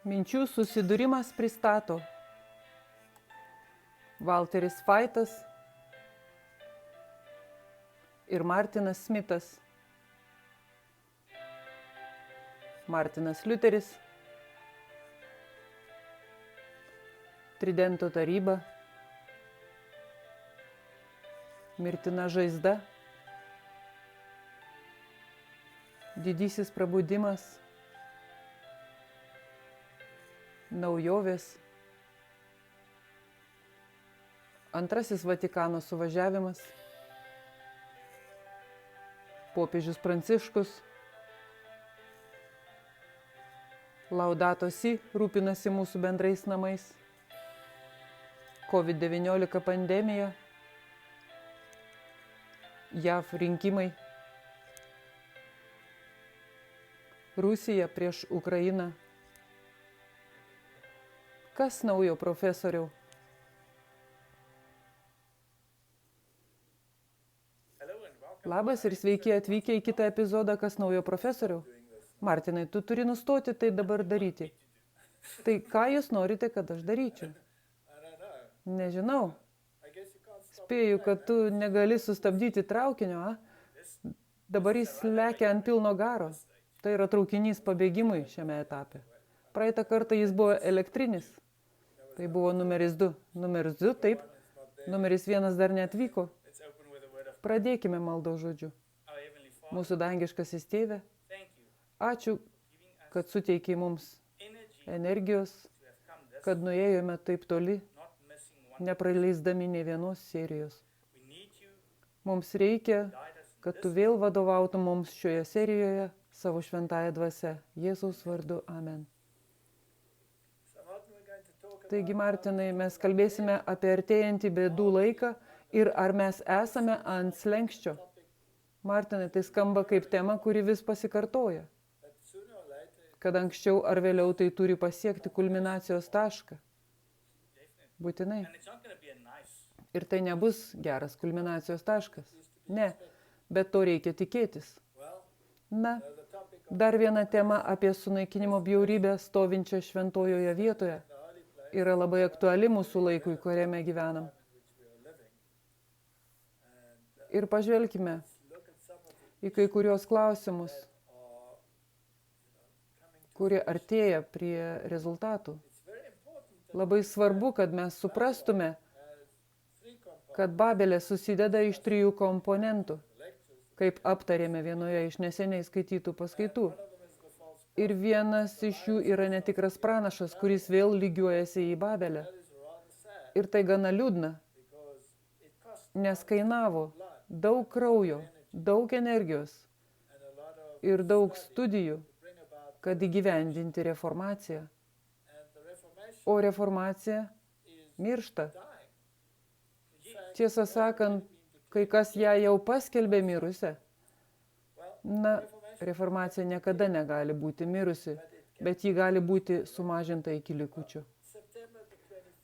Minčių susidūrimas pristato Walteris Faitas ir Martinas Smitas. Martinas Liuteris, Tridento taryba, Mirtina žaizda, Didysis prabudimas, Naujovės, Antrasis Vatikano suvažiavimas, Popiežius Pranciškus, Laudato Si rūpinasi mūsų bendrais namais, COVID-19 pandemija, JAV rinkimai, Rusija prieš Ukrainą. Kas naujo, profesoriau? Labas ir sveiki atvykę į kitą epizodą Kas naujo, profesoriau? Martinai, tu turi nustoti tai dabar daryti. Tai ką jūs norite, kad aš daryčiau? Nežinau. Spėju, kad tu negali sustabdyti traukinio, a? Dabar jis lekia ant pilno garo. Tai yra traukinys pabėgimui šiame etape. Praeitą kartą jis buvo elektrinis. Tai buvo numeris 2. Numeris 2, taip. Numeris 1 dar neatvyko. Pradėkime maldos žodžiu. Mūsų dangiškasis Tėve, ačiū, kad suteikei mums energijos, kad nuėjome taip toli, nepraleisdami nė vienos serijos. Mums reikia, kad tu vėl vadovautum mums šioje serijoje savo šventąją dvasią. Jėzaus vardu. Amen. Taigi, Martinai, mes kalbėsime apie artėjantį bėdų laiką ir ar mes esame ant slenksčio. Martinai, tai skamba kaip tema, kuri vis pasikartoja. Kad anksčiau ar vėliau tai turi pasiekti kulminacijos tašką. Būtinai. Ir tai nebus geras kulminacijos taškas. Ne, bet to reikia tikėtis. Na, dar viena tema apie sunaikinimo bjaurybę stovinčią šventojoje vietoje yra labai aktuali mūsų laikui, kuriame gyvenam. Ir pažvelkime į kai kurios klausimus, kurie artėja prie rezultatų. Labai svarbu, kad mes suprastume, kad Babelė susideda iš 3 komponentų, kaip aptarėme vienoje iš neseniai skaitytų paskaitų. Ir vienas iš jų yra netikras pranašas, kuris vėl lygiuojasi į Babelę. Ir tai gana liūdna, nes kainavo daug kraujo, daug energijos ir daug studijų, kad įgyvendinti reformaciją. O reformacija miršta. Tiesą sakant, kai kas ją jau paskelbė mirusią. Na, reformacija niekada negali būti mirusi, bet ji gali būti sumažinta iki likučių.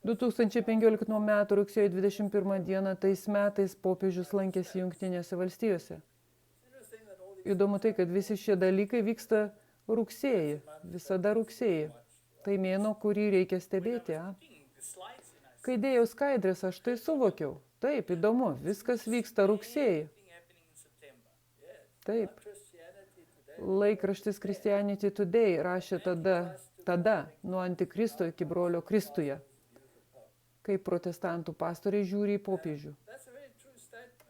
2015 m. rugsėjo 21 d. tais metais popiežius lankėsi Jungtinėse valstijose. Įdomu tai, kad visi šie dalykai vyksta rugsėjį, visada rugsėjį. Tai mėnuo, kurį reikia stebėti. Kai dėjau skaidrės, aš tai suvokiau. Taip, įdomu, viskas vyksta rugsėjį. Taip. Laikraštis Christianity Today rašė tada nuo Antikristo iki brolio Kristuje, kaip protestantų pastoriai žiūri į popiežių.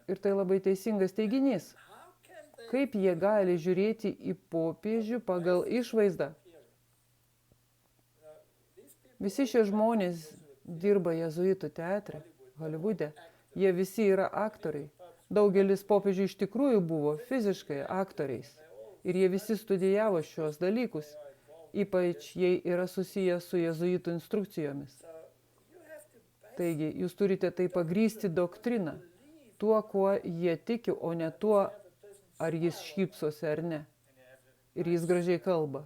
Ir tai labai teisingas teiginys. Kaip jie gali žiūrėti į popiežių pagal išvaizdą? Visi šie žmonės dirba jėzuitų teatre, Holivude. Jie visi yra aktoriai. Daugelis popiežių iš tikrųjų buvo fiziškai aktoriais. Ir jie visi studijavo šios dalykus, ypač jei yra susiję su jėzuitų instrukcijomis. Taigi, jūs turite tai pagrįsti doktriną, tuo, kuo jie tiki, o ne tuo, ar jis šypsosi ar ne. Ir jis gražiai kalba.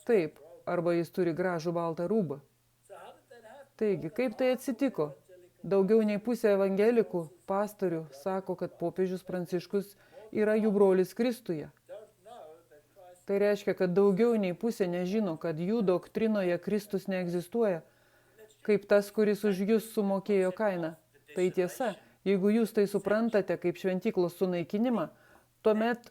Taip, arba jis turi gražų baltą rūbą. Taigi, kaip tai atsitiko? Daugiau nei pusė evangelikų pastorių sako, kad popiežius Pranciškus yra jų brolis Kristuje. Tai reiškia, kad daugiau nei pusė nežino, kad jų doktrinoje Kristus neegzistuoja, kaip tas, kuris už jūs sumokėjo kainą. Tai tiesa, jeigu jūs tai suprantate kaip šventyklos sunaikinimą, tuomet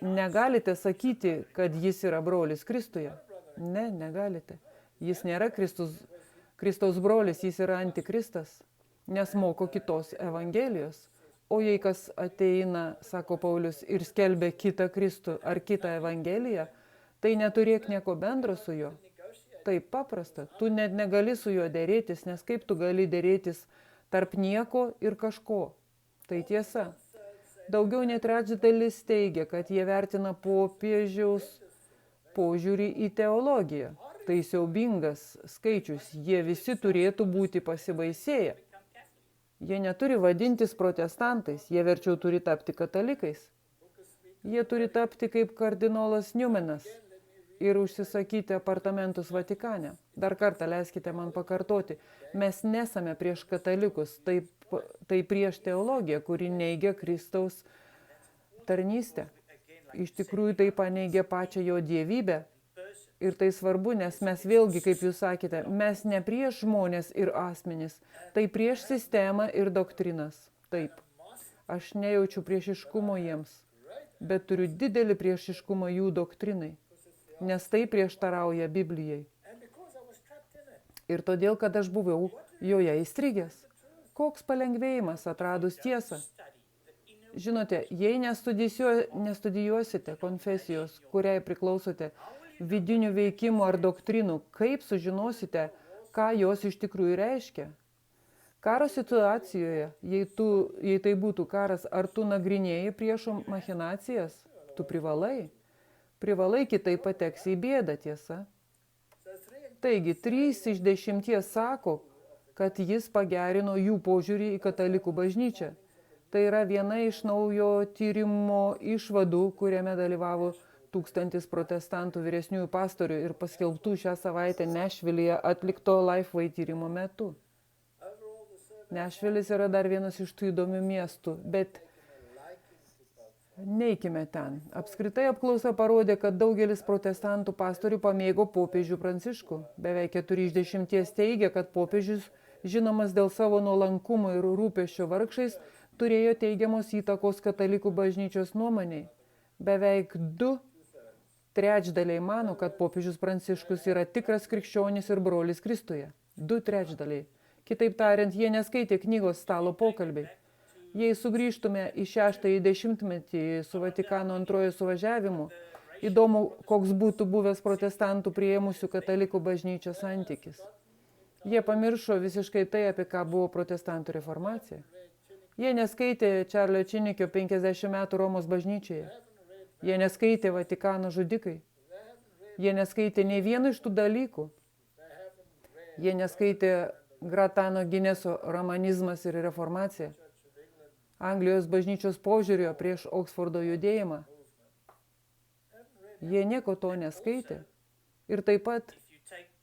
negalite sakyti, kad jis yra brolis Kristuje. Ne, negalite. Jis nėra Kristaus brolis, jis yra antikristas, nes moko kitos evangelijos. O jei kas ateina, sako Paulius, ir skelbia kitą Kristų ar kitą evangeliją, tai neturėk nieko bendro su juo. Taip paprasta, tu net negali su juo dėrėtis, nes kaip tu gali dėrėtis tarp nieko ir kažko. Tai tiesa. Daugiau nei trečdalis teigia, kad jie vertina popiežiaus požiūrį į teologiją. Tai siaubingas skaičius, jie visi turėtų būti pasibaisėję. Jie neturi vadintis protestantais, jie verčiau turi tapti katalikais. Jie turi tapti kaip kardinolas Newmanas ir užsisakyti apartamentus Vatikane. Dar kartą leiskite man pakartoti, mes nesame prieš katalikus, tai prieš teologiją, kuri neigia Kristaus tarnystę. Iš tikrųjų tai paneigia pačią jo dievybę. Ir tai svarbu, nes mes vėlgi, kaip jūs sakėte, mes ne prieš žmonės ir asmenis, tai prieš sistemą ir doktrinas. Taip, aš nejaučiu priešiškumo jiems, bet turiu didelį priešiškumą jų doktrinai, nes tai prieštarauja Biblijai. Ir todėl, kad aš buvau joje įstrigęs. Koks palengvėjimas atradus tiesą. Žinote, jei nestudijuosite konfesijos, kuriai priklausote, vidinių veikimų ar doktrinų, kaip sužinosite, ką jos iš tikrųjų reiškia? Karo situacijoje, jei tai būtų karas, ar tu nagrinėjai priešo machinacijas? Tu privalai. Privalai, kitaip pateksi į bėdą, tiesa. Taigi, 3 iš 10 sako, kad jis pagerino jų požiūrį į katalikų bažnyčią. Tai yra viena iš naujo tyrimo išvadų, kuriame dalyvavo 1000 protestantų vyresniųjų pastorių ir paskelbtų šią savaitę Nešvilyje atlikto Lifeway tyrimo metu. Nešvilis yra dar vienas iš tų įdomių miestų, bet neikime ten. Apskritai apklausa parodė, kad daugelis protestantų pastorių pamėgo popiežių Pranciškų. Beveik 4 iš 10 teigia, kad popiežius, žinomas dėl savo nuolankumo ir rūpesčio vargšais, turėjo teigiamos įtakos katalikų bažnyčios nuomoniai. Beveik 2/3 mano, kad popiežius Pranciškus yra tikras krikščionis ir brolis Kristuje. 2/3. Kitaip tariant, jie neskaitė knygos Stalo pokalbiai. Jei sugrįžtume į 6-ąjį dešimtmetį su Vatikano II suvažiavimu, įdomu, koks būtų buvęs protestantų priėmusių katalikų bažnyčią santykis. Jie pamiršo visiškai tai, apie ką buvo protestantų reformacija. Jie neskaitė Čarlio Činikio 50 metų Romos bažnyčioje. Jie neskaitė Vatikano žudikai. Jie neskaitė nei vieno iš tų dalykų. Jie neskaitė Gratano Gineso romanizmas ir reformacija. Anglijos bažnyčios požiūrio prieš Oksfordo judėjimą. Jie nieko to neskaitė. Ir taip pat,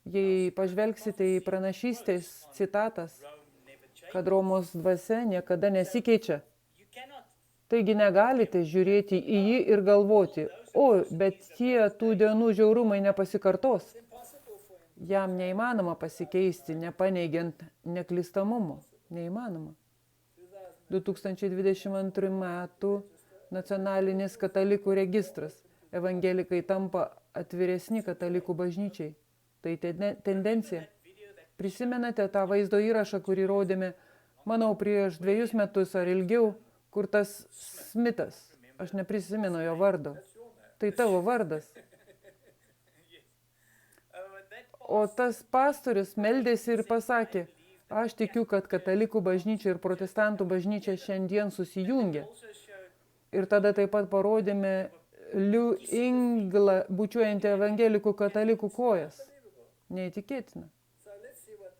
jei pažvelgsite į pranašystės citatas, kad Romos dvasia niekada nesikeičia, taigi negalite žiūrėti į jį ir galvoti, bet tie tų dienų žiaurumai nepasikartos. Jam neįmanoma pasikeisti, nepaneigiant neklystamumo. Neįmanoma. 2022 metų nacionalinis katalikų registras. Evangelikai tampa atviresni katalikų bažnyčiai. Tai tendencija. Prisimenate tą vaizdo įrašą, kurį rodėme, manau, prieš 2 metus ar ilgiau, kur tas Smitas, aš neprisimenu jo vardo, tai tavo vardas. O tas pastorius meldėsi ir pasakė, aš tikiu, kad katalikų bažnyčia ir protestantų bažnyčia šiandien susijungia. Ir tada taip pat parodėme Liu Inglą bučiuojantį evangelikų katalikų kojas. Neįtikėtina.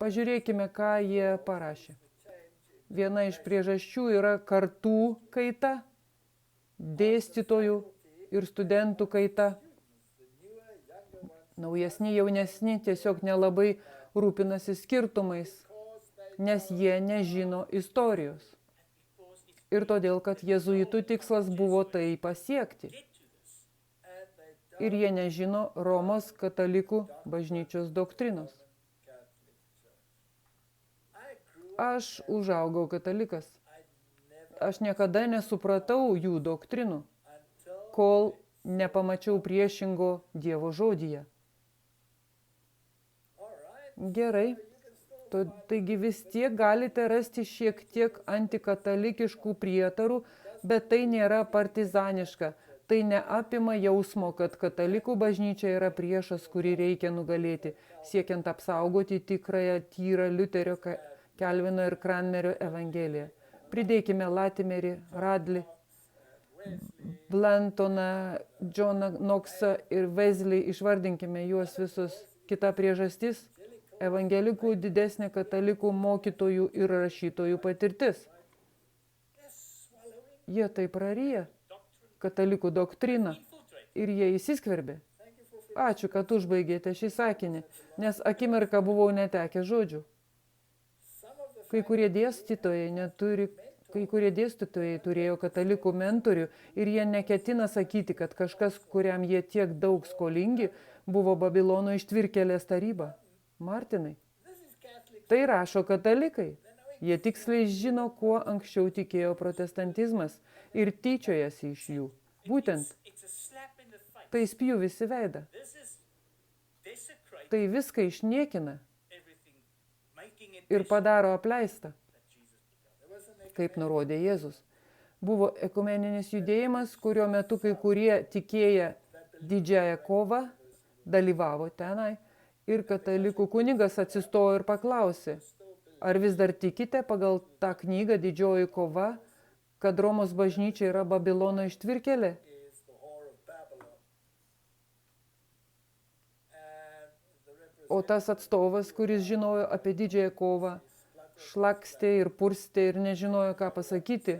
Pažiūrėkime, ką jie parašė. Viena iš priežasčių yra kartų kaita, dėstytojų ir studentų kaita. Naujesni, jaunesni tiesiog nelabai rūpinasi skirtumais, nes jie nežino istorijos. Ir todėl, kad jėzuitų tikslas buvo tai pasiekti. ir jie nežino Romos katalikų bažnyčios doktrinos. Aš užaugau katalikas. Aš niekada nesupratau jų doktrinų, kol nepamačiau priešingo Dievo žodyje. Gerai. Taigi vis tiek galite rasti šiek tiek antikatalikiškų prietarų, bet tai nėra partizaniška. Tai neapima jausmo, kad katalikų bažnyčia yra priešas, kurį reikia nugalėti, siekiant apsaugoti tikrąją tyrą Liuterio, Kelvino ir Cranmerio evangeliją. Pridėkime Latimerį, Radlį, Blantoną, Johną Knoxą ir Wesley, išvardinkime juos visus. Kita priežastis – evangelikų didesnė katalikų mokytojų ir rašytojų patirtis. Jie tai praryja katalikų doktriną ir jie įsiskverbė. Ačiū, kad užbaigėte šį sakinį, nes akimirką buvau netekę žodžių. Kai kurie dėstytojai turėjo katalikų mentorių ir jie neketina sakyti, kad kažkas, kuriam jie tiek daug skolingi, buvo Babilono ištvirkėlės taryba. Martinai, tai rašo katalikai. Jie tiksliai žino, kuo anksčiau tikėjo protestantizmas ir tyčiojasi iš jų. Būtent, tai spjūvis į veidą. Tai viską išniekina ir padaro apleistą, kaip nurodė Jėzus. Buvo ekumeninis judėjimas, kurio metu kai kurie tikėję didžiąją kovą dalyvavo tenai ir katalikų kunigas atsistojo ir paklausė, ar vis dar tikite pagal tą knygą Didžioji kova, kad Romos bažnyčia yra Babilono ištvirkėlė? O tas atstovas, kuris žinojo apie didžiąją kovą, šlakstė ir purstė ir nežinojo, ką pasakyti.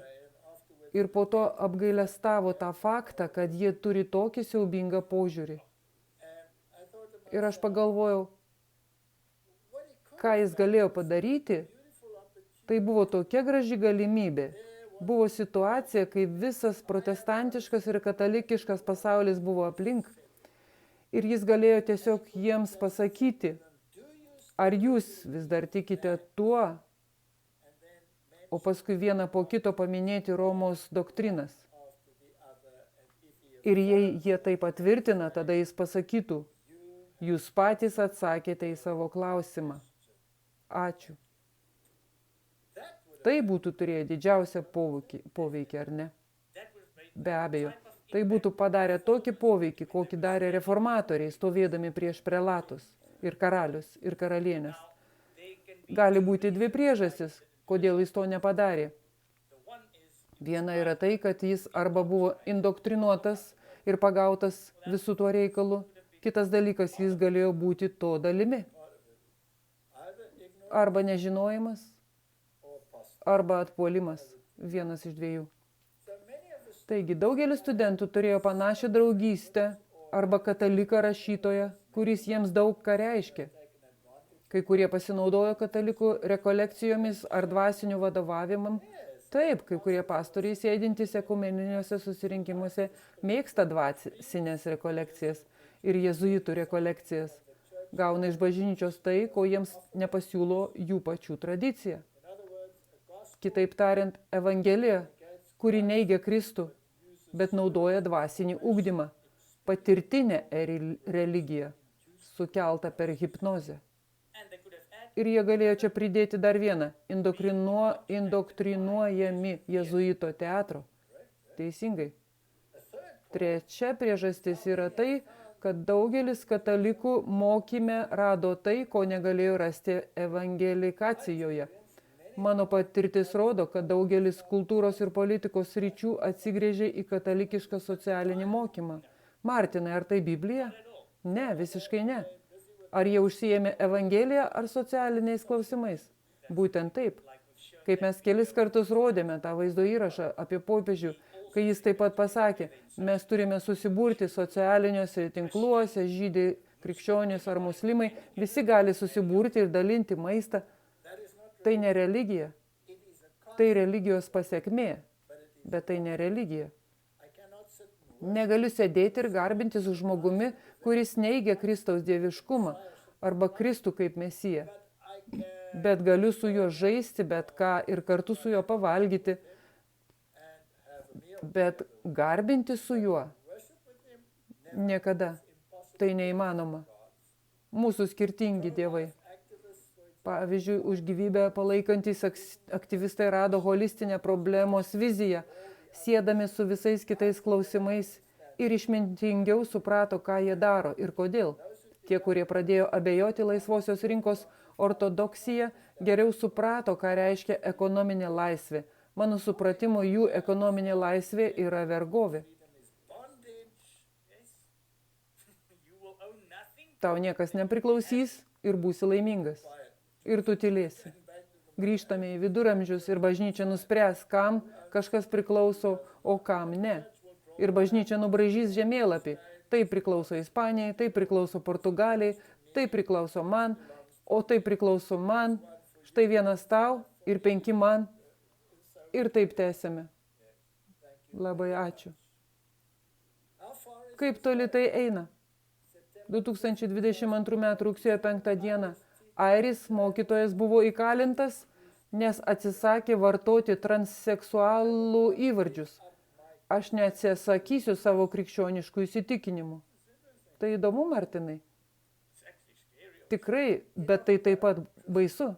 Ir po to apgailestavo tą faktą, kad jie turi tokį siaubingą požiūrį. Ir aš pagalvojau, ką jis galėjo padaryti. Tai buvo tokia graži galimybė. Buvo situacija, kai visas protestantiškas ir katalikiškas pasaulis buvo aplink. Ir jis galėjo tiesiog jiems pasakyti, ar jūs vis dar tikite tuo, o paskui vieną po kito paminėti Romos doktrinas. Ir jei jie tai patvirtina, tada jis pasakytų, jūs patys atsakėte į savo klausimą. Ačiū. Tai būtų turėję didžiausią poveikį, ar ne? Be abejo. Tai būtų padarę tokį poveikį, kokį darė reformatoriai, stovėdami prieš prelatus ir karalius ir karalienės. Gali būti dvi priežastis, kodėl jis to nepadarė. Viena yra tai, kad jis arba buvo indoktrinuotas ir pagautas visų tuo reikalu. Kitas dalykas, jis galėjo būti to dalimi. Arba nežinojimas, arba atpuolimas. Vienas iš dviejų. Taigi, daugelis studentų turėjo panašią draugystę arba kataliką rašytoją, kuris jiems daug ką reiškė. Kai kurie pasinaudojo katalikų rekolekcijomis ar dvasiniu vadovavimam. Taip, kai kurie pastoriai sėdintys ekumeniniuose susirinkimuose mėgsta dvasinės rekolekcijas ir jėzuitų rekolekcijas. Gauna iš bažnyčios tai, ko jiems nepasiūlo jų pačių tradicija. Kitaip tariant, Evangelija, kuri neigia Kristų, bet naudoja dvasinį ugdymą, patirtinę religiją, sukeltą per hipnozę. Ir jie galėjo čia pridėti dar vieną, indoktrinuojami jėzuito teatro. Teisingai. Trečia priežastis yra tai, kad daugelis katalikų mokyme rado tai, ko negalėjo rasti evangelikacijoje. Mano patirtis rodo, kad daugelis kultūros ir politikos sričių atsigrėžė į katalikišką socialinį mokymą. Martinai, ar tai Biblija? Ne, visiškai ne. Ar jie užsiėmė evangeliją ar socialiniais klausimais? Būtent taip. Kaip mes kelis kartus rodėme tą vaizdo įrašą apie popiežių, kai jis taip pat pasakė, mes turime susiburti socialiniuose tinkluose, žydai, krikščionys ar muslimai, visi gali susiburti ir dalinti maistą. Tai ne religija. Tai religijos pasekmė, bet tai ne religija. Negaliu sėdėti ir garbinti su žmogumi, kuris neigia Kristaus dieviškumą arba Kristų kaip Mesiją. Bet galiu su juo žaisti bet ką ir kartu su juo pavalgyti. Bet garbinti su juo niekada. Tai neįmanoma. Mūsų skirtingi dievai. Pavyzdžiui, už gyvybę palaikantys aktyvistai rado holistinę problemos viziją, siedami su visais kitais klausimais ir išmintingiau suprato, ką jie daro ir kodėl. Tie, kurie pradėjo abejoti laisvosios rinkos ortodoksija, geriau suprato, ką reiškia ekonominė laisvė. Mano supratimu, jų ekonominė laisvė yra vergovė. Tau niekas nepriklausys ir būsi laimingas. Ir tu tylėsi. Grįžtame į viduramžius ir bažnyčia nuspręs, kam kažkas priklauso, o kam ne. Ir bažnyčia nubraižys žemėlapį. Tai priklauso Ispanijai, tai priklauso Portugalijai, tai priklauso man, o tai priklauso man. Štai 1 tau ir 5 man. Ir taip tęsime. Labai ačiū. Kaip toli tai eina? 2022 m. rugsėjo 5 d. Airis mokytojas buvo įkalintas, nes atsisakė vartoti transseksualų įvardžius. Aš neatsisakysiu savo krikščioniškų įsitikinimų. Tai įdomu, Martinai? Tikrai, bet tai taip pat baisu.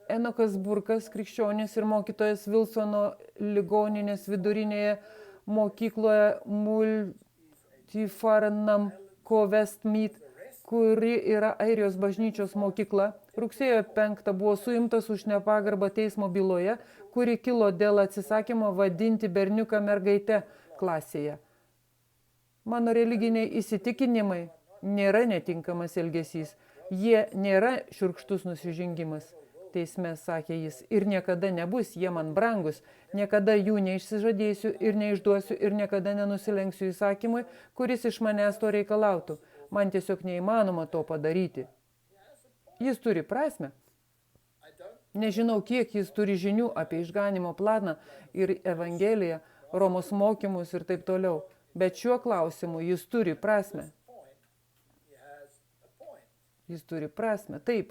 Enokas Burkas, krikščionis ir mokytojas Vilsono ligoninės vidurinėje mokykloje Multifarnham Westmeath, kuri yra Airijos bažnyčios mokykla, rugsėjo 5 buvo suimtas už nepagarbą teismo byloje, kuri kilo dėl atsisakymo vadinti berniuką mergaite klasėje. Mano religiniai įsitikinimai nėra netinkamas elgesys. Jie nėra šiurkštus nusižengimas. Teisme sakė jis, ir niekada nebus, jie man brangus, niekada jų neišsižadėsiu ir neišduosiu ir niekada nenusilenksiu įsakymui, kuris iš manęs to reikalautų. Man tiesiog neįmanoma to padaryti. Jis turi prasmę. Nežinau, kiek jis turi žinių apie išganimo planą ir evangeliją, Romos mokymus ir taip toliau, bet šiuo klausimu jis turi prasmę. Jis turi prasmę, taip.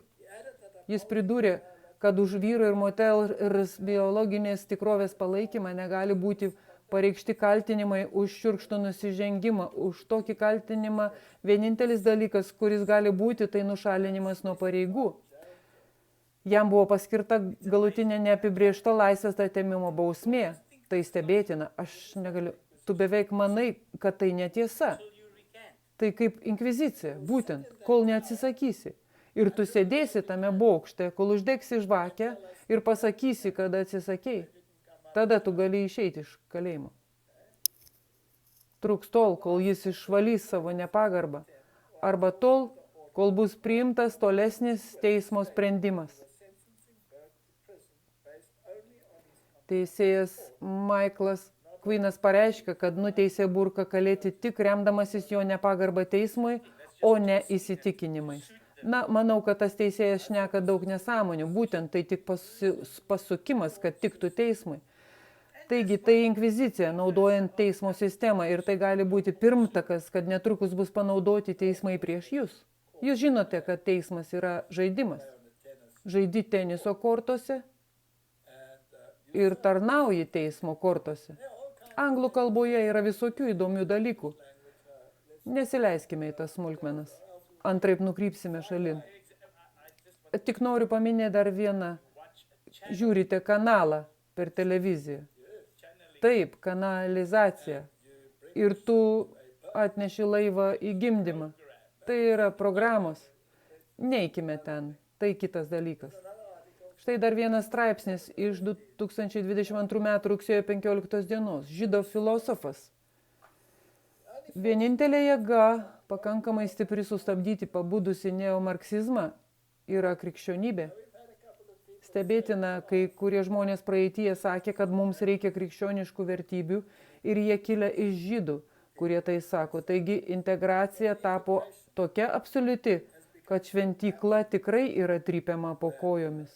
Jis pridūrė, kad už vyro ir moters biologinės tikrovės palaikymą negali būti pareikšti kaltinimai už šiurkštų nusižengimą. Už tokį kaltinimą vienintelis dalykas, kuris gali būti, tai nušalinimas nuo pareigų. Jam buvo paskirta galutinė neapibrėžta laisvės atėmimo bausmė. Tai stebėtina, aš negaliu. Tu beveik manai, kad tai netiesa. Tai kaip inkvizicija, būtent, kol neatsisakysi. Ir tu sėdėsi tame bokšte, kol uždegsi žvakę ir pasakysi, kad atsisakei. Tada tu gali išeiti iš kalėjimo. Truks tol, kol jis išvalys savo nepagarbą. Arba tol, kol bus priimtas tolesnis teismo sprendimas. Teisėjas Michaelas Queenas pareiškia, kad nuteisė Burką kalėti tik remdamasis jo nepagarbą teismui, o ne įsitikinimais. Na, manau, kad tas teisėjas šneka daug nesąmonių. Būtent tai tik pasukimas, kad tiktų teismui. Taigi, tai inkvizicija, naudojant teismo sistemą, ir tai gali būti pirmtakas, kad netrukus bus panaudoti teismai prieš jūs. Jūs žinote, kad teismas yra žaidimas. Žaidi teniso kortose ir tarnauji teismo kortose. Anglų kalboje yra visokių įdomių dalykų. Nesileiskime į tas smulkmenas. Antraip nukrypsime šalin. Tik noriu paminėti dar vieną. Žiūrite kanalą per televiziją. Taip, kanalizacija. Ir tu atneši laivą į gimdymą. Tai yra programos. Neikime ten. Tai kitas dalykas. Štai dar vienas straipsnis iš 2022 m. rugsėjo 15 dienos. Žydų filosofas. Vienintelė jėga, pakankamai stipri sustabdyti pabudusi neomarksizmą, yra krikščionybė. Stebėtina, kai kurie žmonės praeityje sakė, kad mums reikia krikščioniškų vertybių ir jie kilę iš žydų, kurie tai sako. Taigi integracija tapo tokia absoliuti, kad šventykla tikrai yra trypiama po kojomis.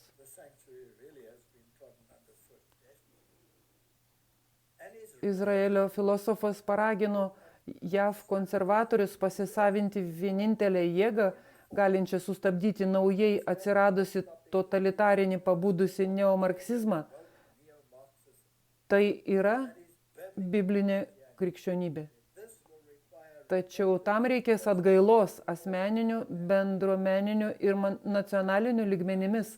Izraelio filosofas paragino JAV konservatorius pasisavinti vienintelę jėgą, galinčią sustabdyti naujai atsiradusi totalitarinį pabudusi neomarksizmą. Tai yra biblinė krikščionybė. Tačiau tam reikės atgailos asmeninių, bendruomeninių ir nacionalinių lygmenimis.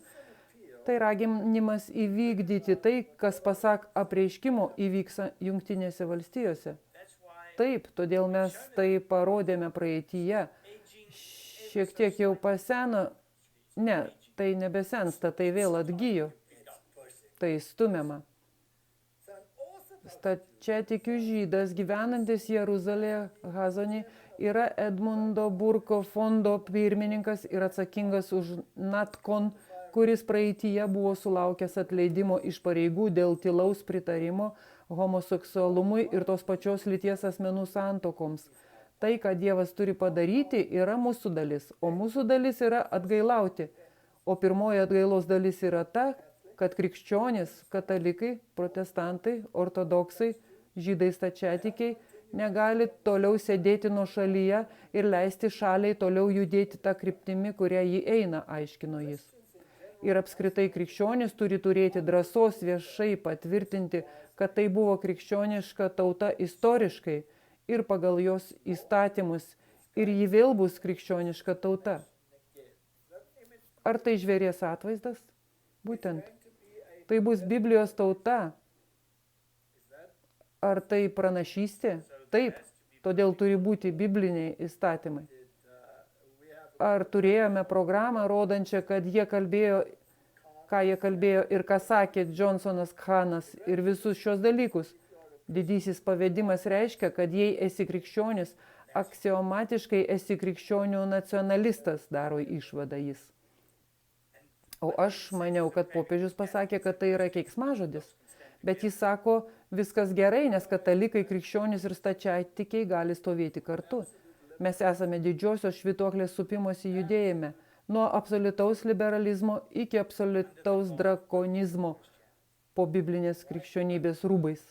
Tai raginimas įvykdyti tai, kas pasak apreiškimo įvyks Jungtinėse valstijose. Taip, todėl mes tai parodėme praeityje. Šiek tiek jau paseno. Ne, tai nebesensta, tai vėl atgyjo. Tai stumiama. Stačiatikių žydas gyvenantis Jeruzalėje, Hazonė, yra Edmundo Burko fondo pirmininkas ir atsakingas už Natkon, kuris praeityje buvo sulaukęs atleidimo iš pareigų dėl tylaus pritarimo homoseksualumui ir tos pačios lyties asmenų santuokoms. Tai, ką Dievas turi padaryti, yra mūsų dalis, o mūsų dalis yra atgailauti. O pirmoji atgailos dalis yra ta, kad krikščionys, katalikai, protestantai, ortodoksai, žydai stačiatikiai negali toliau sėdėti nuošalyje ir leisti šaliai toliau judėti tą kryptimį, kurią ji eina, aiškino jis. Ir apskritai krikščionys turi turėti drąsos viešai patvirtinti, kad tai buvo krikščioniška tauta istoriškai ir pagal jos įstatymus, ir ji vėl bus krikščioniška tauta. Ar tai žvėries atvaizdas? Būtent. Tai bus Biblijos tauta. Ar tai pranašystė? Taip, todėl turi būti bibliniai įstatymai. Ar turėjome programą, rodančią, kad jie kalbėjo, ką jie kalbėjo ir ką sakė Johnsonas, Khanas ir visus šios dalykus? Didysis pavedimas reiškia, kad jei esi krikščionis, aksiomatiškai esi krikščionių nacionalistas, daro išvadą jis. O aš maniau, kad popiežius pasakė, kad tai yra keiksmažodis. Bet jis sako, viskas gerai, nes katalikai, krikščionys ir stačiatikiai gali stovėti kartu. Mes esame didžiosios švytuoklės supimosi judėjime, nuo absoliutaus liberalizmo iki absoliutaus drakonizmo po biblinės krikščionybės rūbais.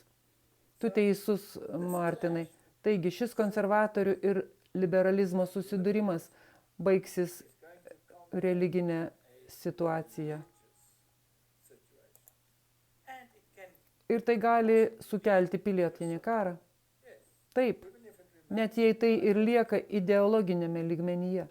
Tu teisus, Martinai. Taigi šis konservatorių ir liberalizmo susidūrimas baigsis religinė situacija. Ir tai gali sukelti pilietinį karą. Taip, net jei tai ir lieka ideologinėme lygmenyje.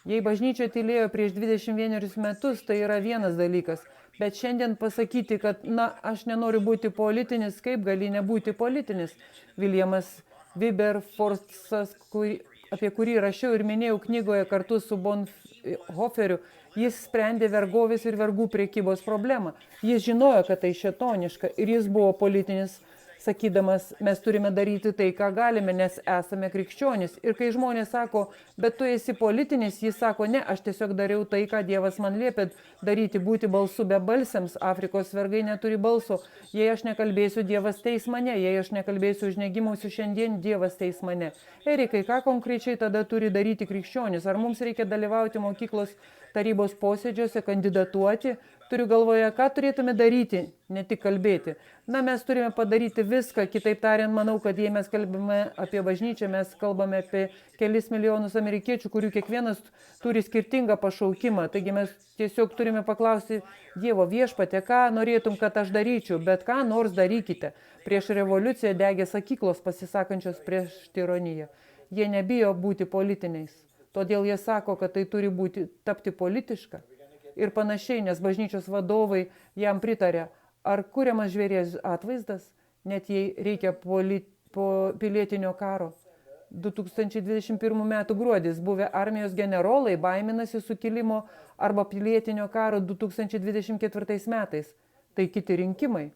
Jei bažnyčia tylėjo prieš 21 metus, tai yra vienas dalykas. Bet šiandien pasakyti, kad, aš nenoriu būti politinis, kaip gali nebūti politinis. Williamas Wilberforcas, apie kurį rašiau ir minėjau knygoje kartu su Bonhoefferiu, jis sprendė vergovės ir vergų prekybos problemą. Jis žinojo, kad tai šėtoniška ir jis buvo politinis, sakydamas, mes turime daryti tai, ką galime, nes esame krikščionys. Ir kai žmonės sako, bet tu esi politinis, jis sako, ne, aš tiesiog dariau tai, ką Dievas man liepė daryti, būti balsu be balsiams. Afrikos vergai neturi balso. Jei aš nekalbėsiu, Dievas teis mane. Jei aš nekalbėsiu, užnegimausiu šiandien, Dievas teis mane. Erikai, ką konkrečiai tada turi daryti krikščionys? Ar mums reikia dalyvauti mokyklos tarybos posėdžiuose, kandidatuoti? Turiu galvoje, ką turėtume daryti, ne tik kalbėti. Mes turime padaryti viską, kitaip tariant, manau, kad jei mes kalbame apie bažnyčią, mes kalbame apie kelis milijonus amerikiečių, kurių kiekvienas turi skirtingą pašaukimą. Taigi mes tiesiog turime paklausti Dievo viešpatie, ką norėtum, kad aš daryčiau, bet ką nors darykite. Prieš revoliuciją degė sakyklos pasisakančios prieš tironiją. Jie nebijo būti politiniais. Todėl jie sako, kad tai turi tapti politiška. Ir panašiai, nes bažnyčios vadovai jam pritarė, ar kuriamas žvėries atvaizdas, net jei reikia po pilietinio karo. 2021 metų gruodis buvę armijos generolai baiminasi sukilimo arba pilietinio karo 2024 metais. Tai kiti rinkimai.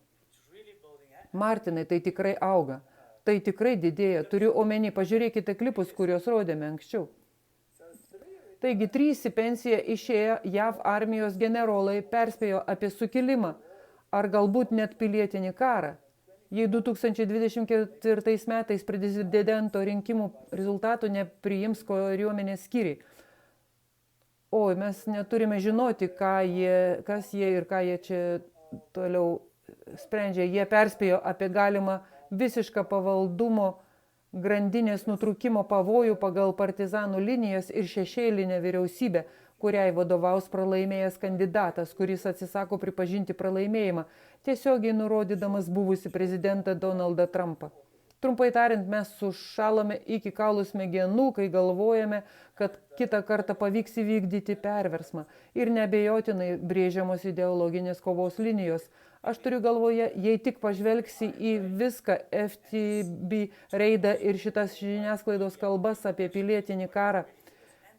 Martinai, tai tikrai auga. Tai tikrai didėja. Turiu omeny, pažiūrėkite klipus, kuriuos rodėme anksčiau. Taigi 3 į pensiją išėję JAV armijos generolai perspėjo apie sukilimą, ar galbūt net pilietinį karą. Jei 2024 metais prezidento rinkimų rezultatų nepriims kariuomenės skyriai. Mes neturime žinoti, kas jie ir ką jie čia toliau sprendžia. Jie perspėjo apie galimą visišką pavaldumo grandinės nutrūkimo pavojų pagal partizanų linijas ir šešėlinę vyriausybę, kuriai vadovaus pralaimėjęs kandidatas, kuris atsisako pripažinti pralaimėjimą, tiesiogiai nurodydamas buvusi prezidentą Donaldą Trumpą. Trumpai tariant, mes sušalame iki kaulų smegenų, kai galvojame, kad kitą kartą pavyks įvykdyti perversmą ir neabejotinai brėžiamos ideologinės kovos linijos. Aš turiu galvoje, jei tik pažvelgsi į viską FTB reidą ir šitas žiniasklaidos kalbas apie pilietinį karą,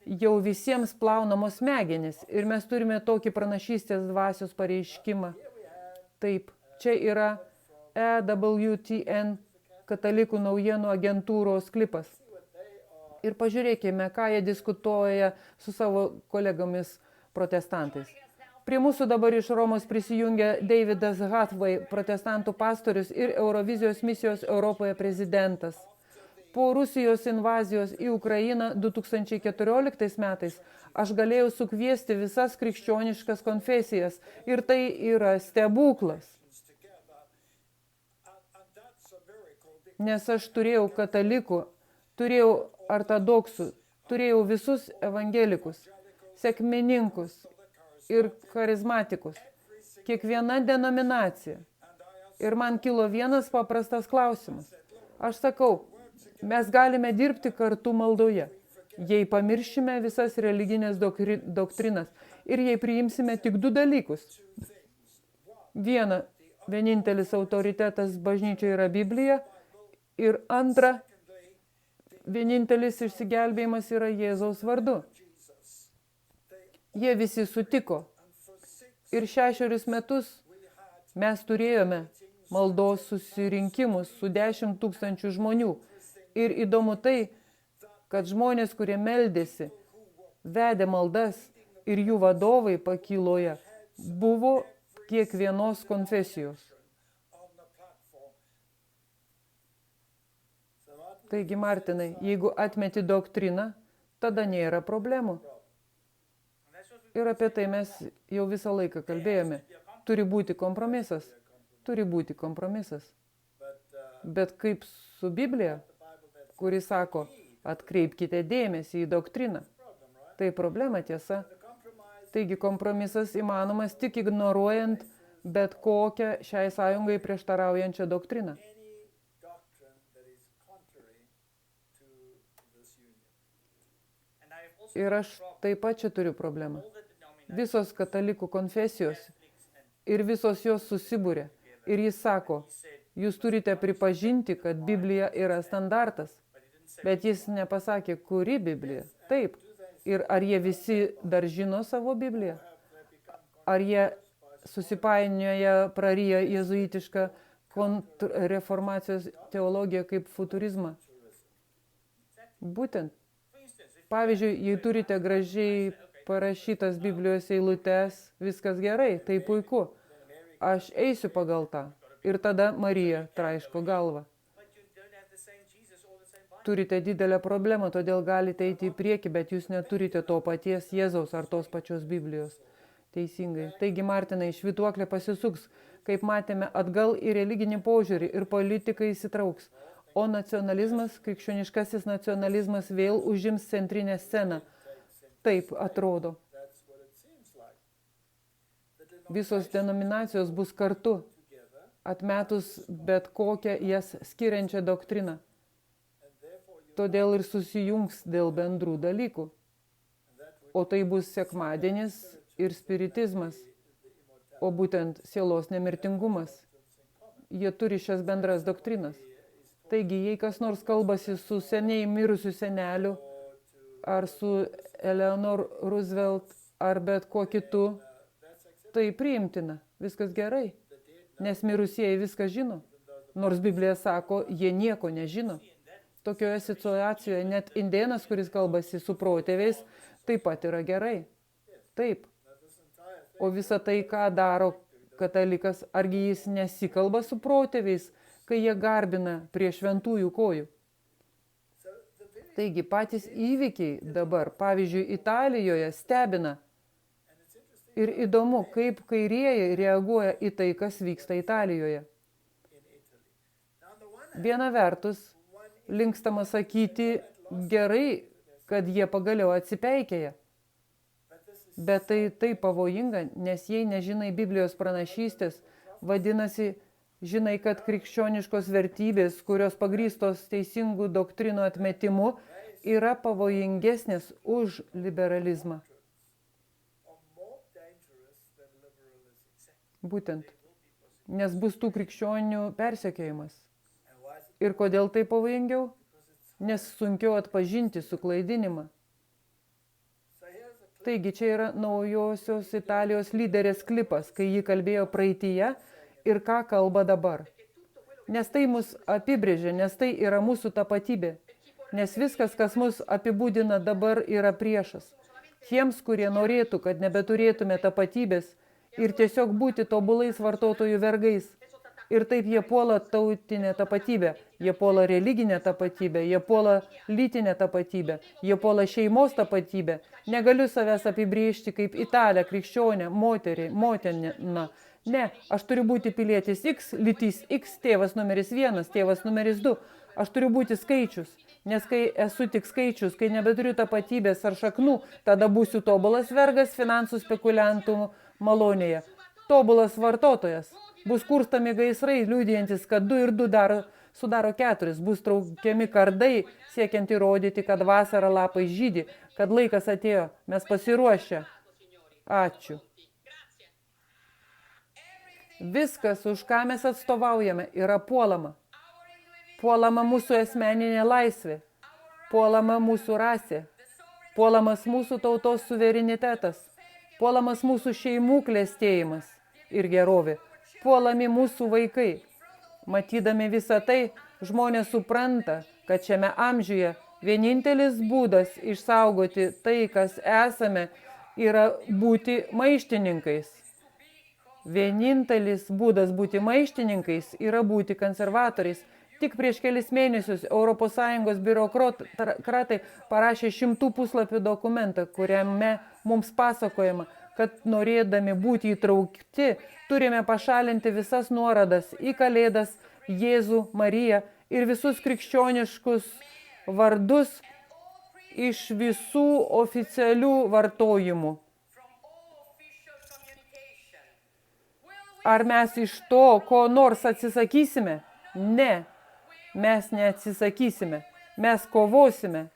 jau visiems plaunamos smegenys ir mes turime tokį pranašystės dvasios pareiškimą. Taip, čia yra EWTN katalikų naujienų agentūros klipas. Ir pažiūrėkime, ką jie diskutuoja su savo kolegomis protestantais. Prie mūsų dabar iš Romos prisijungia Davidas Hathaway, protestantų pastorius ir Eurovizijos misijos Europoje prezidentas. Po Rusijos invazijos į Ukrainą 2014 metais aš galėjau sukviesti visas krikščioniškas konfesijas ir tai yra stebuklas. Nes aš turėjau katalikų, turėjau ortodoksų, turėjau visus evangelikus, sekmininkus ir charizmatikus, kiekviena denominacija. Ir man kilo vienas paprastas klausimas. Aš sakau, mes galime dirbti kartu maldoje, jei pamiršime visas religinės doktrinas ir jei priimsime tik du dalykus. Viena, vienintelis autoritetas bažnyčioje yra Biblija ir antra, vienintelis išsigelbėjimas yra Jėzaus vardu. Jie visi sutiko. Ir 6 metus mes turėjome maldos susirinkimus su 10 000 žmonių. Ir įdomu tai, kad žmonės, kurie meldėsi, vedė maldas ir jų vadovai pakyloje, buvo kiekvienos konfesijos. Taigi, Martinai, jeigu atmeti doktriną, tada nėra problemų. Ir apie tai mes jau visą laiką kalbėjome. Turi būti kompromisas. Turi būti kompromisas. Bet kaip su Biblija, kuri sako, atkreipkite dėmesį į doktriną. Tai problema, tiesa. Taigi kompromisas įmanomas tik ignoruojant bet kokią šiai sąjungai prieštaraujančią doktriną. Ir aš taip pat čia turiu problemą. Visos katalikų konfesijos ir visos jos susibūrė. Ir jis sako, jūs turite pripažinti, kad Biblija yra standartas. Bet jis nepasakė, kuri Biblija. Taip. Ir ar jie visi dar žino savo Bibliją? Ar jie susipainioja, praryja jėzuitišką reformacijos teologiją kaip futurizmą? Būtent. Pavyzdžiui, jei turite gražiai parašytas Biblijos eilutes, viskas gerai, tai puiku. Aš eisiu pagal tą. Ir tada Marija traiško galvą. Turite didelę problemą, todėl galite eiti į priekį, bet jūs neturite to paties Jėzaus ar tos pačios Biblijos. Teisingai. Taigi, Martinai, švytuoklė pasisuks, kaip matėme, atgal į religinį požiūrį ir politikai įsitrauks. O nacionalizmas, krikščioniškasis nacionalizmas vėl užims centrinę sceną. Taip atrodo. Visos denominacijos bus kartu, atmetus bet kokią jas skiriančią doktriną. Todėl ir susijungs dėl bendrų dalykų. O tai bus sekmadienis ir spiritizmas, o būtent sielos nemirtingumas. Jie turi šias bendras doktrinas. Taigi, jei kas nors kalbasi su seniai mirusiu seneliu, ar su Eleanor Roosevelt, ar bet kuo kitu, tai priimtina, viskas gerai, nes mirusieji viską žino, nors Biblija sako, jie nieko nežino. Tokioje situacijoje net indėnas, kuris kalbasi su protėviais, taip pat yra gerai. Taip. O visa tai, ką daro katalikas, argi jis nesikalba su protėviais, kai jie garbina prie šventųjų kojų. Taigi patys įvykiai dabar, pavyzdžiui, Italijoje stebina. Ir įdomu, kaip kairieji reaguoja į tai, kas vyksta Italijoje. Viena vertus, linkstama sakyti gerai, kad jie pagaliau atsipeikėja. Bet tai pavojinga, nes jei nežinai Biblijos pranašystės, vadinasi, žinai, kad krikščioniškos vertybės, kurios pagrįstos teisingų doktrinų atmetimu, yra pavojingesnės už liberalizmą. Būtent, nes bus tų krikščionių persekiojimas. Ir kodėl tai pavojingiau? Nes sunkiau atpažinti suklaidinimą. Taigi čia yra naujosios Italijos lyderės klipas, kai ji kalbėjo praeityje ir ką kalba dabar. Nes tai mus apibrėžia, nes tai yra mūsų tapatybė. Nes viskas, kas mus apibūdina dabar, yra priešas. Tiems, kurie norėtų, kad nebeturėtume tapatybės ir tiesiog būti tobulais vartotojų vergais. Ir taip jie puola tautinę tapatybę, jie puola religinę tapatybę, jie puola lytinę tapatybę, jie puola šeimos tapatybę. Negaliu savęs apibrėžti kaip italę, krikščionę, moteriną. Ne, aš turiu būti pilietis X, lytis X, tėvas numeris 1, tėvas numeris 2. Aš turiu būti skaičius, nes kai esu tik skaičius, kai nebeturiu tapatybės ar šaknų, tada būsiu tobulas vergas finansų spekuliantų malonėje. Tobulas vartotojas. Bus kurstami gaisrai, liudijantis, kad 2 ir 2 sudaro 4. Bus traukiami kardai, siekiant įrodyti, kad vasarą lapai žydi, kad laikas atėjo, mes pasiruošę. Ačiū. Viskas, už ką mes atstovaujame, yra puolama. Puolama mūsų asmeninė laisvė, puolama mūsų rasė, puolamas mūsų tautos suverenitetas, puolamas mūsų šeimų klestėjimas ir gerovė. Puolami mūsų vaikai. Matydami visą tai, žmonės supranta, kad šiame amžiuje vienintelis būdas išsaugoti tai, kas esame, yra būti maištininkais. Vienintelis būdas būti maištininkais yra būti konservatoriais. Tik prieš kelis mėnesius ES biurokratai parašė 100 puslapių dokumentą, kuriame mums pasakojama, kad norėdami būti įtraukti, turime pašalinti visas nuorodas į Kalėdas, Jėzų, Mariją ir visus krikščioniškus vardus iš visų oficialių vartojimų. Ar mes iš to, ko nors atsisakysime? Ne, mes neatsisakysime. Mes kovosime.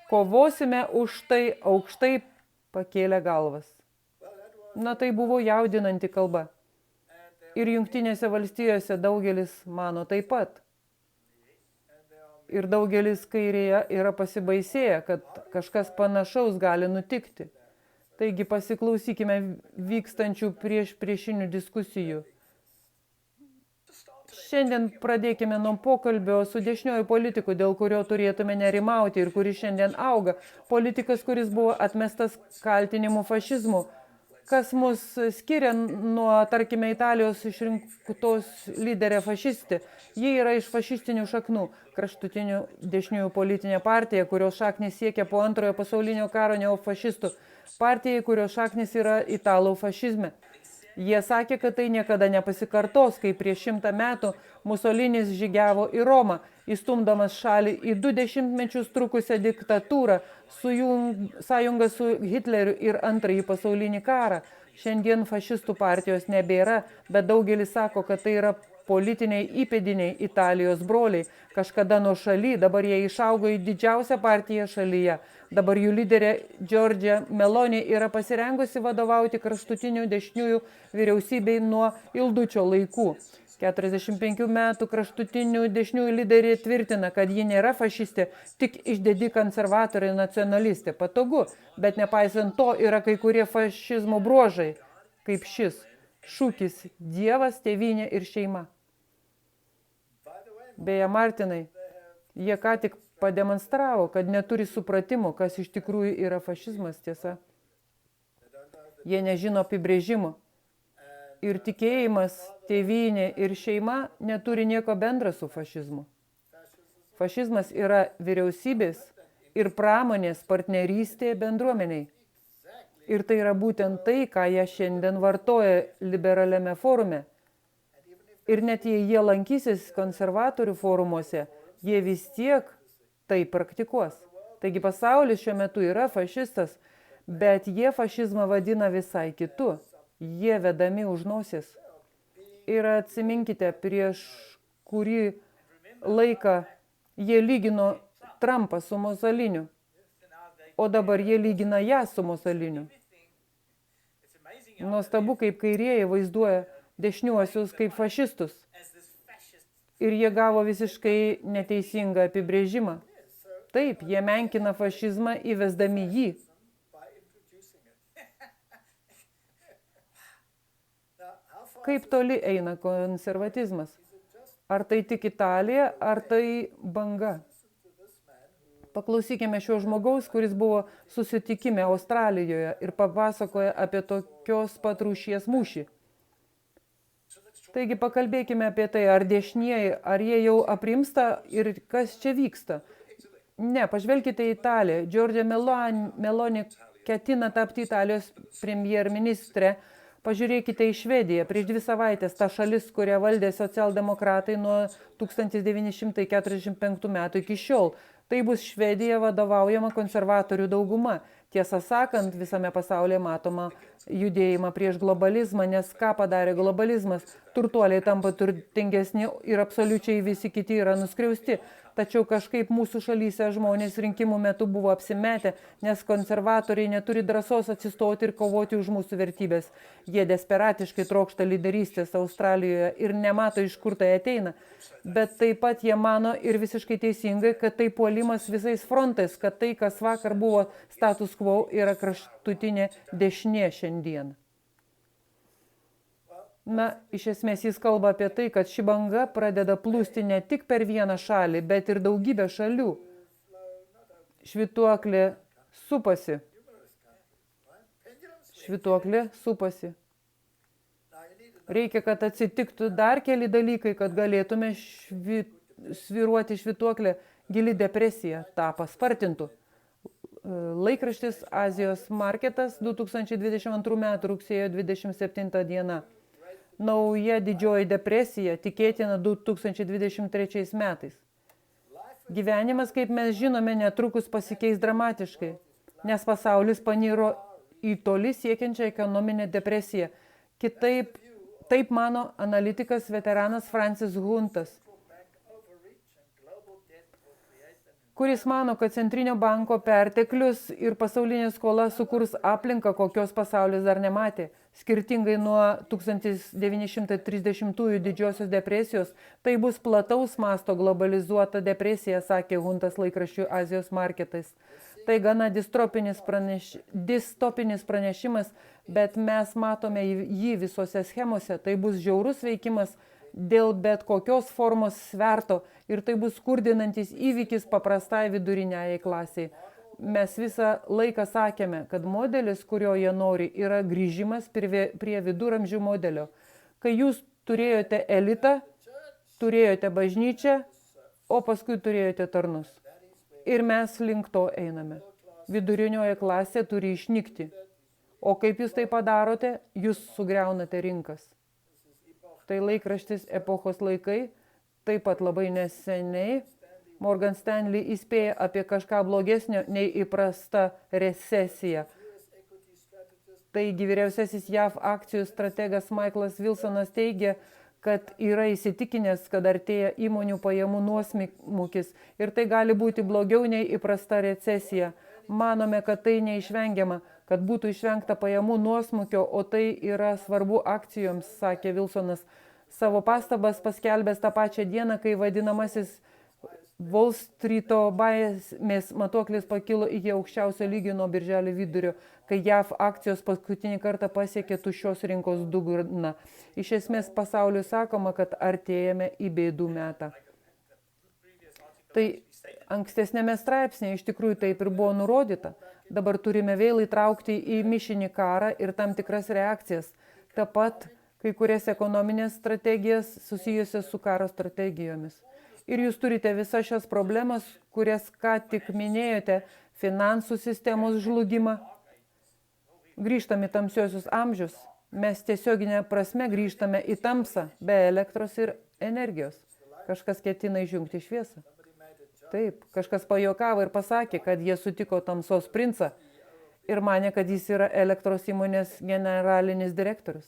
Kovosime už tai aukštai pakėlę galvas. Na, tai buvo jaudinanti kalba. Ir Jungtinėse valstijose daugelis mano taip pat. Ir daugelis kairėje yra pasibaisėję, kad kažkas panašaus gali nutikti. Taigi pasiklausykime vykstančių priešinių diskusijų. Šiandien pradėkime nuo pokalbio su dešiniuoju politiku, dėl kurio turėtume nerimauti ir kuris šiandien auga. Politikas, kuris buvo atmestas kaltinimu fašizmu. Kas mus skiria nuo, tarkime, Italijos išrinktos lyderė fašistė. Ji yra iš fašistinių šaknų, kraštutinių dešiniųjų politinė partija, kurios šaknis siekia po Antrojo pasaulinio karo neofašistų. Partijai, kurios šaknis yra italų fašizme. Jie sakė, kad tai niekada nepasikartos, kai prieš 100 metų Musolinis žygiavo į Romą, įstumdamas šalį į 20 mečius trukusią diktatūrą, sąjungą su Hitleriu ir Antrąjį pasaulinį karą. Šiandien fašistų partijos nebėra, bet daugelis sako, kad tai yra politiniai įpėdiniai Italijos broliai. Kažkada nuo šaly, dabar jie išaugo į didžiausią partiją šalyje. Dabar jų lyderė Giorgia Meloni yra pasirengusi vadovauti kraštutinių dešiniųjų vyriausybei nuo Ildučio laikų. 45 metų kraštutinių dešiniųjų lyderė tvirtina, kad ji nėra fašistė, tik išdidi konservatorė nacionalistė. Patogu, bet nepaisant to yra kai kurie fašizmo bruožai, kaip šis šūkis Dievas, tėvynė ir šeima. Beje, Martinai, jie ką tik pademonstravo, kad neturi supratimo, kas iš tikrųjų yra fašizmas, tiesa. Jie nežino apibrėžimo. Ir tikėjimas, tėvynė ir šeima neturi nieko bendra su fašizmu. Fašizmas yra vyriausybės ir pramonės partnerystė bendruomeniai. Ir tai yra būtent tai, ką jie šiandien vartoja liberaliame forume. Ir net jei jie lankysis konservatorių forumuose, jie vis tiek tai praktikuos. Taigi pasaulis šiuo metu yra fašistas, bet jie fašizmą vadina visai kitu. Jie vedami už nosies. Ir atsiminkite, prieš kurį laiką jie lygino Trumpą su Musoliniu, o dabar jie lygina ją su Musoliniu. Nuostabu, kaip kairieji vaizduoja dešiniuosius kaip fašistus. Ir jie gavo visiškai neteisingą apibrėžimą. Taip, jie menkina fašizmą įvesdami jį. Kaip toli eina konservatizmas? Ar tai tik Italija, ar tai banga? Paklausykime šio žmogaus, kuris buvo susitikime Australijoje ir papasakoja apie tokios pat rūšies mūšį. Taigi pakalbėkime apie tai, ar dešinieji, ar jie jau aprimsta ir kas čia vyksta. Ne, pažvelkite į Italiją. Giorgia Meloni ketina tapti Italijos premjerministrė. Pažiūrėkite į Švediją. Prieš 2 savaitės ta šalis, kurią valdė socialdemokratai nuo 1945 metų iki šiol. Tai bus Švedija vadovaujama konservatorių dauguma. Tiesą sakant, visame pasaulyje matoma judėjimą prieš globalizmą, nes ką padarė globalizmas? Turtuoliai tampa turtingesni ir absoliučiai visi kiti yra nuskriausti. Tačiau kažkaip mūsų šalyse žmonės rinkimų metu buvo apsimetę, nes konservatoriai neturi drąsos atsistoti ir kovoti už mūsų vertybės. Jie desperatiškai trokšta lyderystės Australijoje ir nemato, iš kur tai ateina. Bet taip pat jie mano ir visiškai teisingai, kad tai puolimas visais frontais, kad tai, kas vakar buvo status quo, yra kraštutinė dešinė šiandien. Na, iš esmės jis kalba apie tai, kad ši banga pradeda plūsti ne tik per vieną šalį, bet ir daugybę šalių. Švytuoklė supasi. Švytuoklė supasi. Reikia, kad atsitiktų dar keli dalykai, kad galėtume svyruoti švytuoklę. Gili depresija tą paspartintų. Laikraštis Azijos marketas 2022 m. rugsėjo 27 d. Nauja didžioji depresija tikėtina 2023 metais. Gyvenimas, kaip mes žinome, netrukus pasikeis dramatiškai, nes pasaulis paniro į toli siekiančią ekonominę depresiją. Taip mano analitikas veteranas Francis Huntas, kuris mano, kad centrinio banko perteklius ir pasaulinė skola sukurs aplinką, kokios pasaulis dar nematė. Skirtingai nuo 1930-ųjų didžiosios depresijos, tai bus plataus masto globalizuota depresija, sakė Huntas laikraščių Azijos marketais. Tai gana distopinis pranešimas, bet mes matome jį visose schemose. Tai bus žiaurus veikimas dėl bet kokios formos sverto ir tai bus skurdinantis įvykis paprastai viduriniajai klasiai. Mes visą laiką sakėme, kad modelis, kurio jie nori, yra grįžimas prie viduramžių modelio. Kai jūs turėjote elitą, turėjote bažnyčią, o paskui turėjote tarnus. Ir mes link to einame. Vidurinioji klasė turi išnykti. O kaip jūs tai padarote, jūs sugriaunate rinkas. Tai laikraštis Epochos laikai, taip pat labai neseniai. Morgan Stanley įspėja apie kažką blogesnio nei įprasta recesija. Taigi vyriausiasis JAV akcijų strategas Michaelas Wilsonas teigia, kad yra įsitikinęs, kad artėja įmonių pajamų nuosmukis ir tai gali būti blogiau nei įprasta recesija. Manome, kad tai neišvengiama, kad būtų išvengta pajamų nuosmukio, o tai yra svarbu akcijoms, sakė Wilsonas. Savo pastabas paskelbęs tą pačią dieną, kai vadinamasis Wall Street'o baimės matuoklis pakilo iki aukščiausio lygio nuo birželio vidurio, kai JAV akcijos paskutinį kartą pasiekė tuščios rinkos dugną. Iš esmės pasauliui sakoma, kad artėjame į bėdų metą. Tai ankstesnėme straipsnėje iš tikrųjų taip ir buvo nurodyta. Dabar turime vėl įtraukti į mišinį karą ir tam tikras reakcijas. Taip pat kai kurias ekonominės strategijas susijusias su karo strategijomis. Ir jūs turite visas šias problemas, kurias ką tik minėjote, finansų sistemos žlugimą. grįžtame į tamsiosius amžius, mes tiesioginė prasme grįžtame į tamsą be elektros ir energijos. Kažkas ketina išjungti šviesą. Taip, kažkas pajuokavo ir pasakė, kad jie sutiko tamsos princą ir manė, kad jis yra elektros įmonės generalinis direktorius.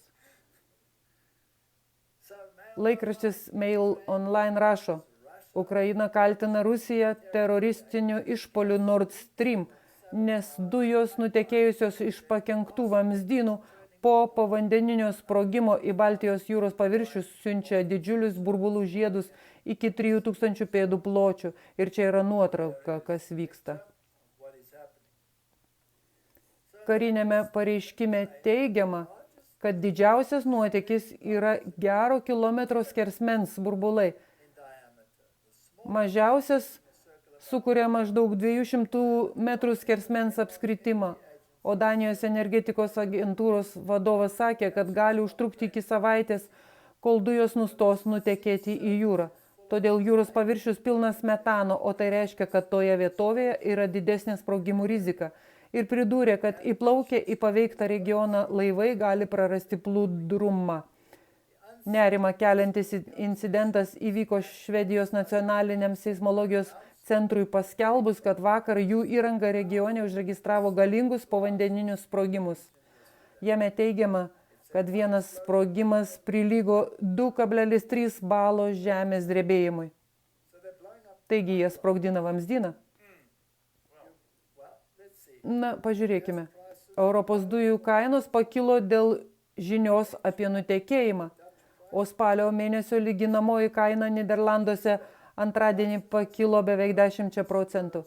Laikraštis Mail Online rašo, Ukraina kaltina Rusiją teroristiniu išpoliu Nord Stream, nes dujos nutekėjusios iš pakenktų vamzdynų po povandeninio sprogimo į Baltijos jūros paviršius siunčia didžiulius burbulų žiedus iki 3000 pėdų pločio. Ir čia yra nuotrauka, kas vyksta. Karinėme pareiškime teigiama, kad didžiausias nuotėkis yra gero kilometro skersmens burbulai. Mažiausias sukuria maždaug 200 metrų skersmens apskritimą, o Danijos energetikos agentūros vadovas sakė, kad gali užtrukti iki savaitės, kol dujos nustos nutekėti į jūrą. Todėl jūros paviršius pilnas metano, o tai reiškia, kad toje vietovėje yra didesnė sprogimų rizika. Ir pridūrė, kad įplaukę į paveiktą regioną laivai gali prarasti plūdrumą. Nerima keliantis incidentas įvyko Švedijos nacionaliniam seismologijos centrui paskelbus, kad vakar jų įranga regione užregistravo galingus povandeninius sprogimus. Jame teigiama, kad vienas sprogimas prilygo 2,3 balo žemės drebėjimui. Taigi jie sprogdina vamzdyną. Na, pažiūrėkime. Europos dujų kainos pakilo dėl žinios apie nutekėjimą, o spalio mėnesio lyginamoji kaina Niderlanduose antradienį pakilo beveik 10%.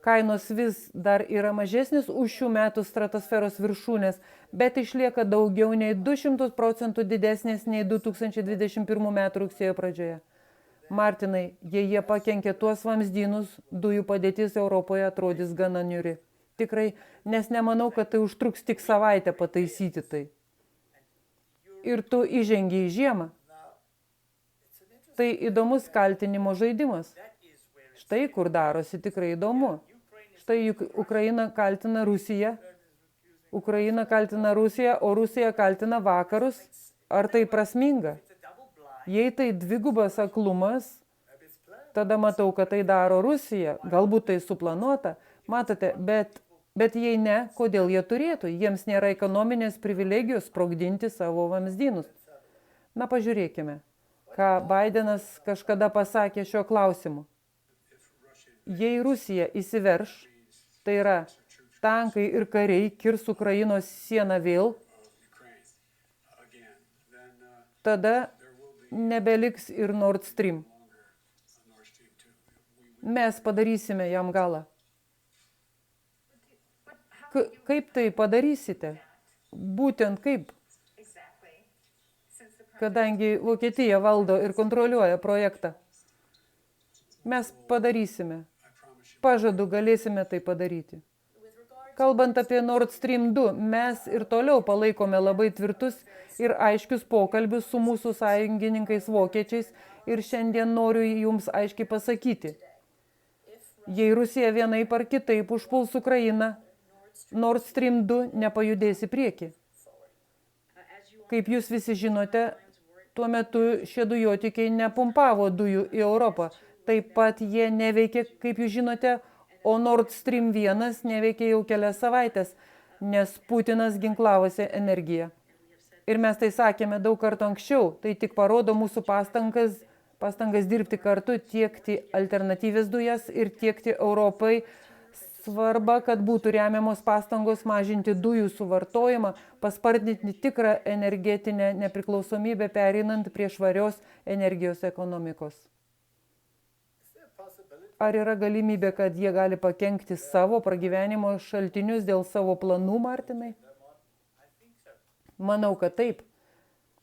Kainos vis dar yra mažesnis už šių metų stratosferos viršūnės, bet išlieka daugiau nei 200% didesnės nei 2021 metų rugsėjo pradžioje. Martinai, jei jie pakenkė tuos vamzdynus, dujų padėtis Europoje atrodys gana niūri. Tikrai, nes nemanau, kad tai užtruks tik savaitę pataisyti tai. Ir tu įžengi į žiemą. Tai įdomus kaltinimo žaidimas. Štai kur darosi tikrai įdomu. Štai juk Ukraina kaltina Rusiją. Ukraina kaltina Rusiją, o Rusija kaltina vakarus. Ar tai prasminga? Jei tai dvigubas aklumas, tada matau, kad tai daro Rusija. Galbūt tai suplanuota. Matote, bet jei ne, kodėl jie turėtų? Jiems nėra ekonominės privilegijos sprogdinti savo vamzdynus. Na, pažiūrėkime, ką Bidenas kažkada pasakė šiuo klausimu. Jei Rusija įsiverš, tai yra tankai ir kariai kirs Ukrainos sieną vėl, tada nebeliks ir Nord Stream. Mes padarysime jam galą. Kaip tai padarysite? Būtent kaip? Kadangi Vokietija valdo ir kontroliuoja projektą. Mes padarysime. Pažadu, galėsime tai padaryti. Kalbant apie Nord Stream 2, mes ir toliau palaikome labai tvirtus ir aiškius pokalbius su mūsų sąjungininkais vokiečiais ir šiandien noriu jums aiškiai pasakyti. Jei Rusija vienaip ar kitaip užpuls Ukrainą, Nord Stream 2 nepajudės į priekį. Kaip jūs visi žinote, tuo metu šie dujotiekiai nepumpavo dujų į Europą. Taip pat jie neveikė, kaip jūs žinote, o Nord Stream 1 neveikė jau kelias savaitės, nes Putinas ginklavosi energiją. Ir mes tai sakėme daug kartų anksčiau, tai tik parodo mūsų pastangas dirbti kartu, tiekti alternatyvės dujas ir tiekti Europai svarba, kad būtų remiamos pastangos mažinti dujų suvartojimą, paspartinti tikrą energetinę nepriklausomybę, pereinant prie švarios energijos ekonomikos. Ar yra galimybė, kad jie gali pakenkti savo pragyvenimo šaltinius dėl savo planų, Martinai? Manau, kad taip,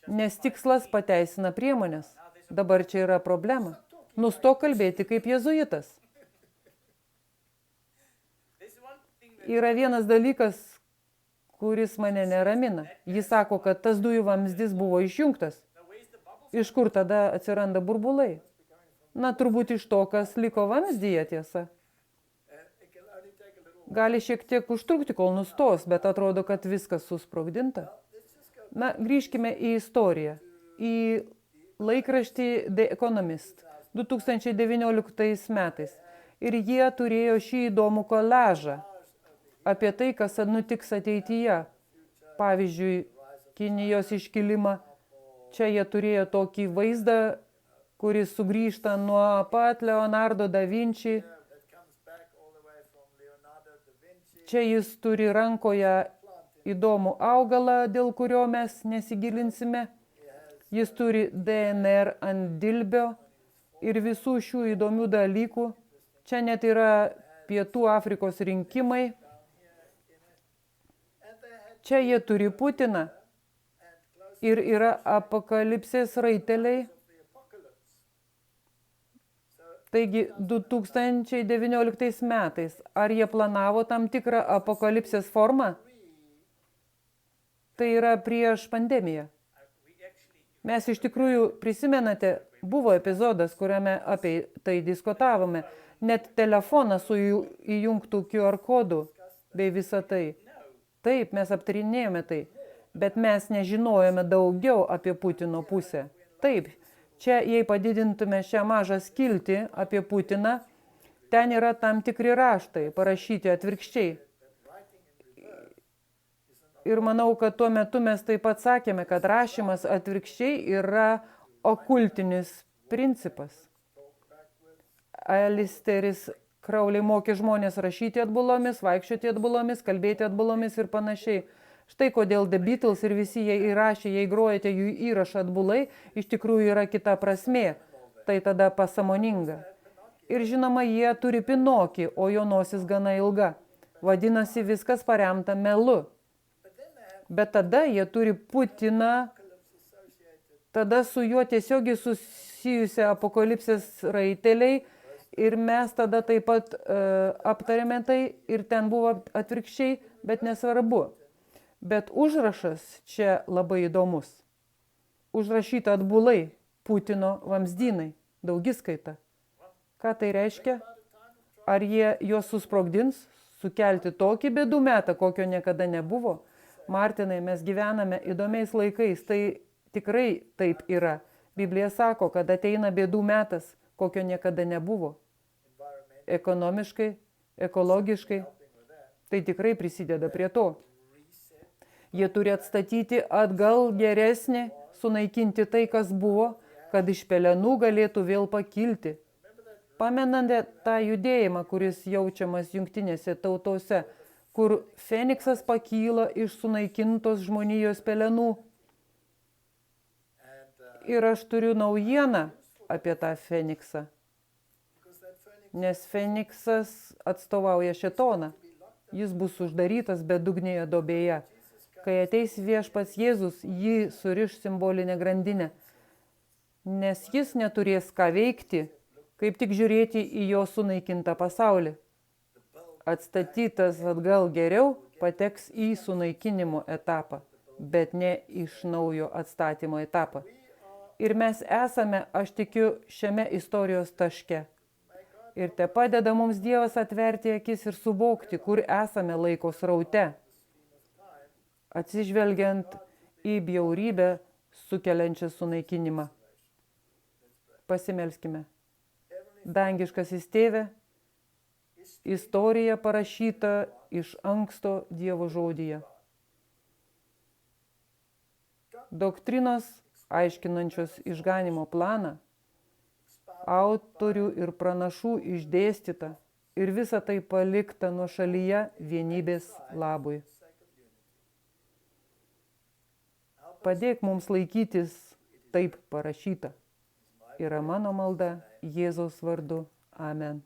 nes tikslas pateisina priemonės. Dabar čia yra problema. Nustok kalbėti kaip jėzuitas. Yra vienas dalykas, kuris mane neramina. Jis sako, kad tas dujų vamzdis buvo išjungtas. Iš kur tada atsiranda burbulai? Na, turbūt iš to, kas liko vamzdyje, tiesa. Gali šiek tiek užtrukti, kol nustos, bet atrodo, kad viskas susprogdinta. Na, grįžkime į istoriją, į laikraštį The Economist 2019 metais. Ir jie turėjo šį įdomų koliažą apie tai, kas nutiks ateityje. Pavyzdžiui, Kinijos iškilimą. Čia jie turėjo tokį vaizdą, kuris sugrįžta nuo pat Leonardo da Vinci. Čia jis turi rankoje įdomų augalą, dėl kurio mes nesigilinsime. Jis turi DNR ant dilbio ir visų šių įdomių dalykų. Čia net yra Pietų Afrikos rinkimai. Čia jie turi Putiną. Ir yra apokalipsės raiteliai. Taigi 2019 metais, ar jie planavo tam tikrą apokalipsės formą? Tai yra prieš pandemiją. Mes iš tikrųjų, prisimenate, buvo epizodas, kuriame apie tai diskutavome. Net telefoną su įjungtų QR kodu bei visą tai. Taip, mes aptarinėjome tai, bet mes nežinojome daugiau apie Putino pusę. Taip, čia, jei padidintume šią mažą skiltį apie Putiną, ten yra tam tikri raštai, parašyti atvirkščiai. Ir manau, kad tuo metu mes taip pat sakėme, kad rašymas atvirkščiai yra okultinis principas. Alisteris Crowley mokė žmonės rašyti atbulomis, vaikščioti atbulomis, kalbėti atbulomis ir panašiai. Štai kodėl The Beatles ir visi jie įrašė, jei grojate jų įrašą atbulai, iš tikrųjų yra kita prasmė. Tai tada pasąmoninga. Ir žinoma, jie turi Pinokį, o jo nosis gana ilga. Vadinasi, viskas paremta melu. Bet tada jie turi Putiną, tada su juo tiesiogiai susijusia apokalipsės raiteliai. Ir mes tada taip pat aptarėme tai ir ten buvo atvirkščiai, bet nesvarbu. Bet užrašas čia labai įdomus. Užrašyta atbulai Putino vamzdynai, daugiskaita. Ką tai reiškia? Ar jie juos susprogdins, sukelti tokį bėdų metą, kokio niekada nebuvo? Martinai, mes gyvename įdomiais laikais, tai tikrai taip yra. Biblija sako, kad ateina bėdų metas, kokio niekada nebuvo. Ekonomiškai, ekologiškai, tai tikrai prisideda prie to. Jie turi atstatyti atgal geresnį, sunaikinti tai, kas buvo, kad iš pelenų galėtų vėl pakilti. Pamenate tą judėjimą, kuris jaučiamas jungtinėse tautose, kur Feniksas pakyla iš sunaikintos žmonijos pelenų. Ir aš turiu naujieną apie tą Feniksą. Nes Feniksas atstovauja šėtoną. Jis bus uždarytas bedugnėje duobėje. Kai ateis viešpats Jėzus, jį suriš simbolinę grandinę. Nes jis neturės ką veikti, kaip tik žiūrėti į jo sunaikintą pasaulį. Atstatytas atgal geriau pateks į sunaikinimo etapą, bet ne iš naujo atstatymo etapą. Ir mes esame, aš tikiu, šiame istorijos taške. Ir te padeda mums Dievas atverti akis ir suvokti, kur esame laiko sraute, atsižvelgiant į bjaurybę sukeliančią sunaikinimą. Pasimelskime. Dangiškasis Tėve, istorija parašyta iš anksto Dievo žodyje. Doktrinos, aiškinančios išganimo planą, autorių ir pranašų išdėstyta ir visa tai palikta nuošalyje vienybės labui. Padėk mums laikytis taip parašyta. Yra mano malda Jėzaus vardu. Amen.